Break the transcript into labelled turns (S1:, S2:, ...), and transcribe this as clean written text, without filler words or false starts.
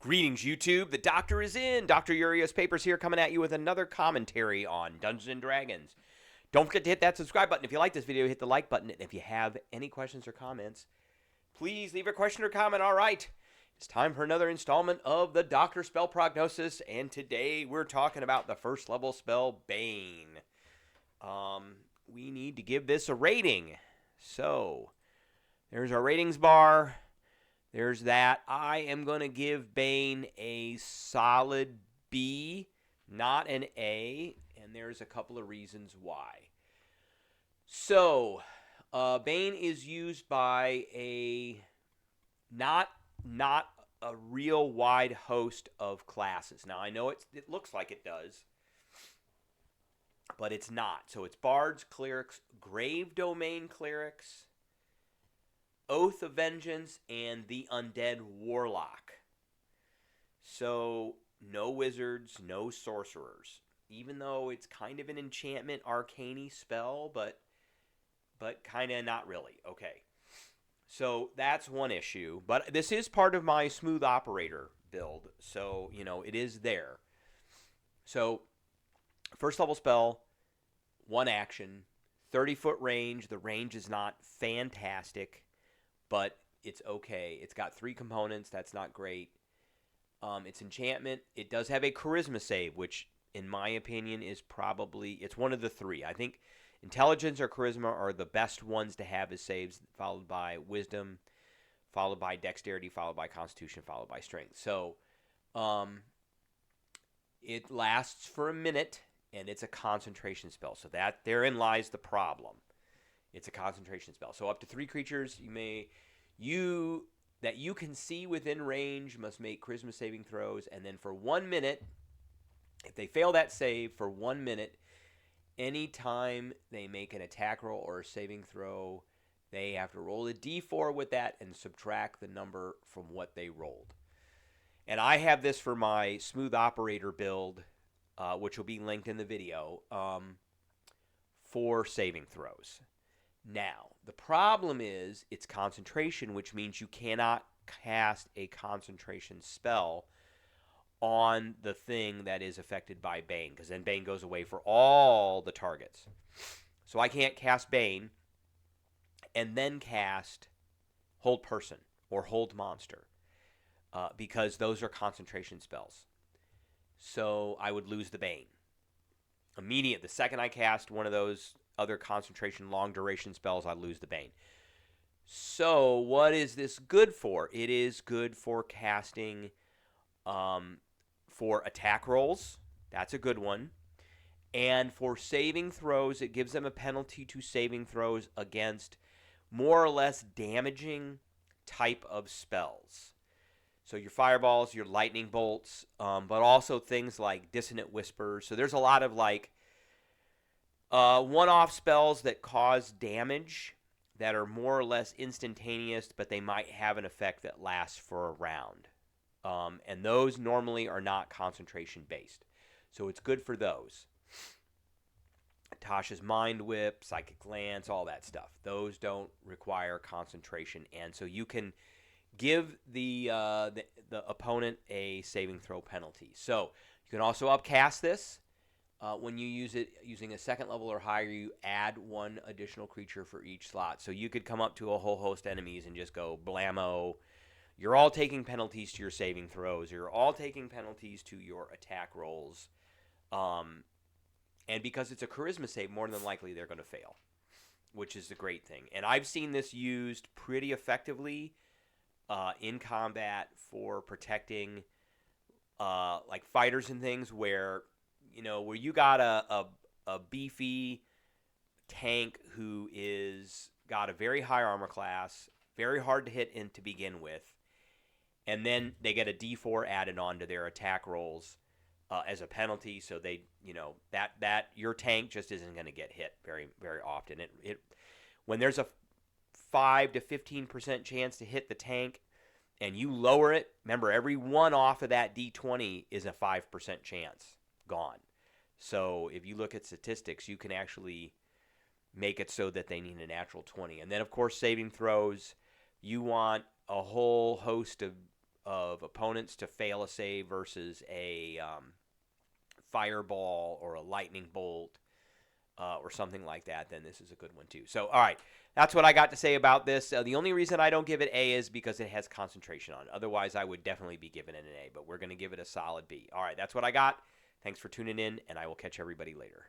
S1: Greetings, YouTube. The Doctor is in. Dr. Urios Papers here, coming at you with another commentary on Dungeons & Dragons. Don't forget to hit that subscribe button. If you like this video, hit the like button. And if you have any questions or comments, please leave a question or comment. All right, it's time for another installment of the Doctor Spell Prognosis. And today we're talking about the first level spell, Bane. We need to give this a rating. So, there's our ratings bar. There's that. I am going to give Bane a solid B, not an A, and there's a couple of reasons why. So, Bane is used by a not a real wide host of classes. Now, I know it looks like it does, but it's not. So it's Bards, Clerics, Grave Domain Clerics, Oath of Vengeance, and the Undead Warlock. So, no wizards, no sorcerers. Even though it's kind of an enchantment arcane spell, but kind of not really. Okay. So, that's one issue. But this is part of my smooth operator build. So, it is there. So, first level spell, one action, 30-foot range. The range is not fantastic, but it's okay. It's got 3 components. That's not great. It's enchantment. It does have a charisma save, which, in my opinion, is it's one of the 3. I think intelligence or charisma are the best ones to have as saves, followed by wisdom, followed by dexterity, followed by constitution, followed by strength. So, it lasts for a minute, and it's a concentration spell. So therein lies the problem. It's a concentration spell. So up to 3 creatures that you can see within range must make charisma saving throws, and then for 1 minute, if they fail that save for 1 minute, anytime they make an attack roll or a saving throw, they have to roll a d4 with that and subtract the number from what they rolled. And I have this for my smooth operator build, which will be linked in the video, for saving throws. Now, the problem is it's concentration, which means you cannot cast a concentration spell on the thing that is affected by Bane, because then Bane goes away for all the targets. So I can't cast Bane and then cast Hold Person or Hold Monster, because those are concentration spells. So I would lose the Bane. The second I cast one of those other concentration long duration spells, I lose the Bane. So what is this good for? It is good for casting for attack rolls. That's a good one. And for saving throws, it gives them a penalty to saving throws against more or less damaging type of spells. So your fireballs, your lightning bolts, but also things like dissonant whispers. So there's a lot of one-off spells that cause damage that are more or less instantaneous, but they might have an effect that lasts for a round. And those normally are not concentration-based. So it's good for those. Tasha's Mind Whip, Psychic Lance, all that stuff. Those don't require concentration. And so you can give the opponent a saving throw penalty. So you can also upcast this. When you use it using a second level or higher, you add 1 additional creature for each slot. So you could come up to a whole host of enemies and just go blammo. You're all taking penalties to your saving throws. You're all taking penalties to your attack rolls. And because it's a charisma save, more than likely they're going to fail, which is the great thing. And I've seen this used pretty effectively in combat for protecting like fighters and things where you got a beefy tank who is got a very high armor class, very hard to hit in to begin with, and then they get a D4 added on to their attack rolls as a penalty. So they, that your tank just isn't going to get hit very, very often. It when there's a 5 to 15% chance to hit the tank, and you lower it, remember every 1 off of that D20 is a 5% chance gone. So if you look at statistics, you can actually make it so that they need a natural 20. And then, of course, saving throws, you want a whole host of opponents to fail a save versus a fireball or a lightning bolt or something like that, then this is a good one too. So, all right, that's what I got to say about this. The only reason I don't give it A is because it has concentration on it. Otherwise, I would definitely be giving it an A, but we're going to give it a solid B. All right, that's what I got. Thanks for tuning in, and I will catch everybody later.